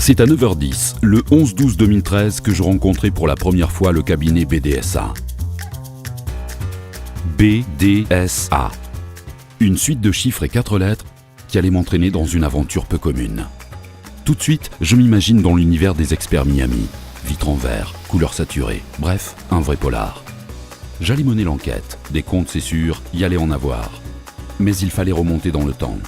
C'est à 9h10, le 11-12-2013, que je rencontrai pour la première fois le cabinet BDSA. BDSA. Une suite de chiffres et 4 lettres qui allait m'entraîner dans une aventure peu commune. Tout de suite, je m'imagine dans l'univers des experts Miami. Vitres en verre, couleurs saturées, bref, un vrai polar. J'allais mener l'enquête, des comptes c'est sûr, y allait en avoir. Mais il fallait remonter dans le temps.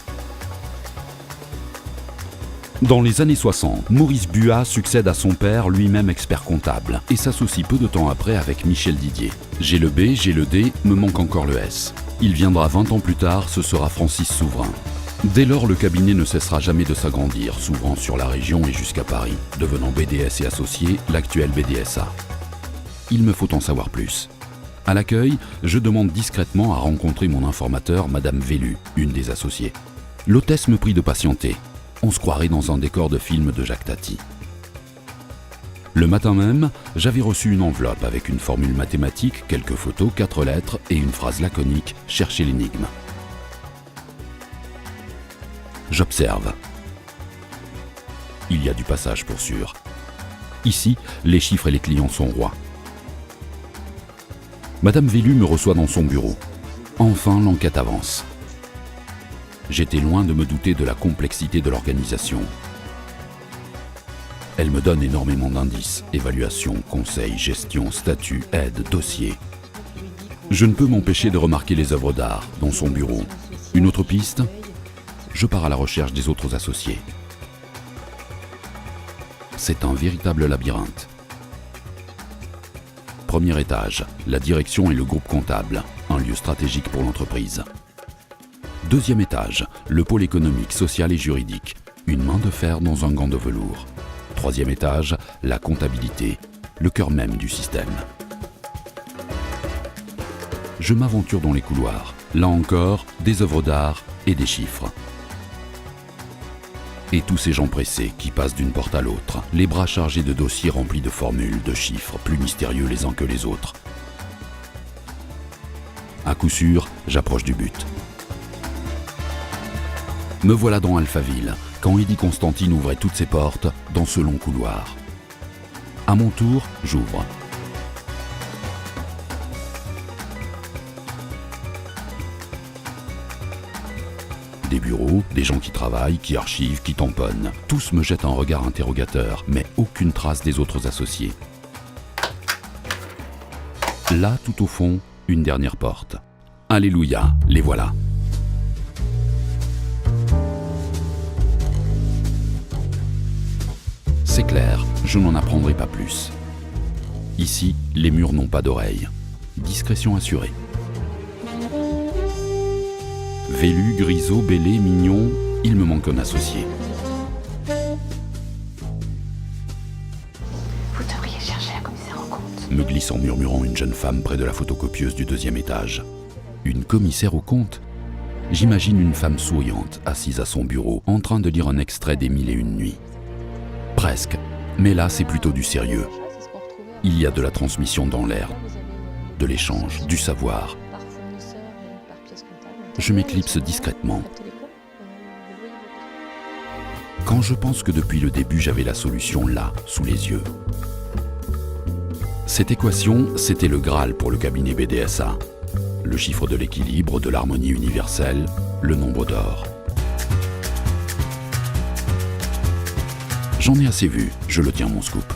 Dans les années 60, Maurice Buat succède à son père, lui-même expert comptable, et s'associe peu de temps après avec Michel Didier. J'ai le B, j'ai le D, me manque encore le S. Il viendra 20 ans plus tard, ce sera Francis Souverain. Dès lors, le cabinet ne cessera jamais de s'agrandir, s'ouvrant sur la région et jusqu'à Paris, devenant BDS et Associés, l'actuel BDSA. Il me faut en savoir plus. À l'accueil, je demande discrètement à rencontrer mon informateur, Madame Vélu, une des associées. L'hôtesse me prie de patienter. On se croirait dans un décor de film de Jacques Tati. Le matin même, j'avais reçu une enveloppe avec une formule mathématique, quelques photos, 4 lettres et une phrase laconique « Cherchez l'énigme ». J'observe. Il y a du passage pour sûr. Ici, les chiffres et les clients sont rois. Madame Vélu me reçoit dans son bureau. Enfin, l'enquête avance. J'étais loin de me douter de la complexité de l'organisation. Elle me donne énormément d'indices, évaluation, conseils, gestion, statut, aide, dossier. Je ne peux m'empêcher de remarquer les œuvres d'art dans son bureau. Une autre piste ? Je pars à la recherche des autres associés. C'est un véritable labyrinthe. Premier étage, la direction et le groupe comptable, un lieu stratégique pour l'entreprise. Deuxième étage, le pôle économique, social et juridique, une main de fer dans un gant de velours. Troisième étage, la comptabilité, le cœur même du système. Je m'aventure dans les couloirs, là encore, des œuvres d'art et des chiffres. Et tous ces gens pressés qui passent d'une porte à l'autre, les bras chargés de dossiers remplis de formules, de chiffres, plus mystérieux les uns que les autres. À coup sûr, j'approche du but. Me voilà dans Alphaville, quand Eddie Constantine ouvrait toutes ses portes dans ce long couloir. À mon tour, j'ouvre. Des bureaux, des gens qui travaillent, qui archivent, qui tamponnent. Tous me jettent un regard interrogateur, mais aucune trace des autres associés. Là, tout au fond, une dernière porte. Alléluia, les voilà. C'est clair, je n'en apprendrai pas plus. Ici, les murs n'ont pas d'oreilles. Discrétion assurée. Vélu, Grisot, Bellé, Mignon, il me manque un associé. Vous devriez chercher la commissaire aux comptes. Me glisse en murmurant une jeune femme près de la photocopieuse du 2e étage. Une commissaire aux comptes ? J'imagine une femme souriante, assise à son bureau, en train de lire un extrait des 1001 nuits. Presque, mais là c'est plutôt du sérieux. Il y a de la transmission dans l'air, de l'échange, du savoir. Je m'éclipse discrètement. Quand je pense que depuis le début j'avais la solution là, sous les yeux. Cette équation, c'était le Graal pour le cabinet BDSA. Le chiffre de l'équilibre, de l'harmonie universelle, le nombre d'or. J'en ai assez vu, je le tiens mon scoop.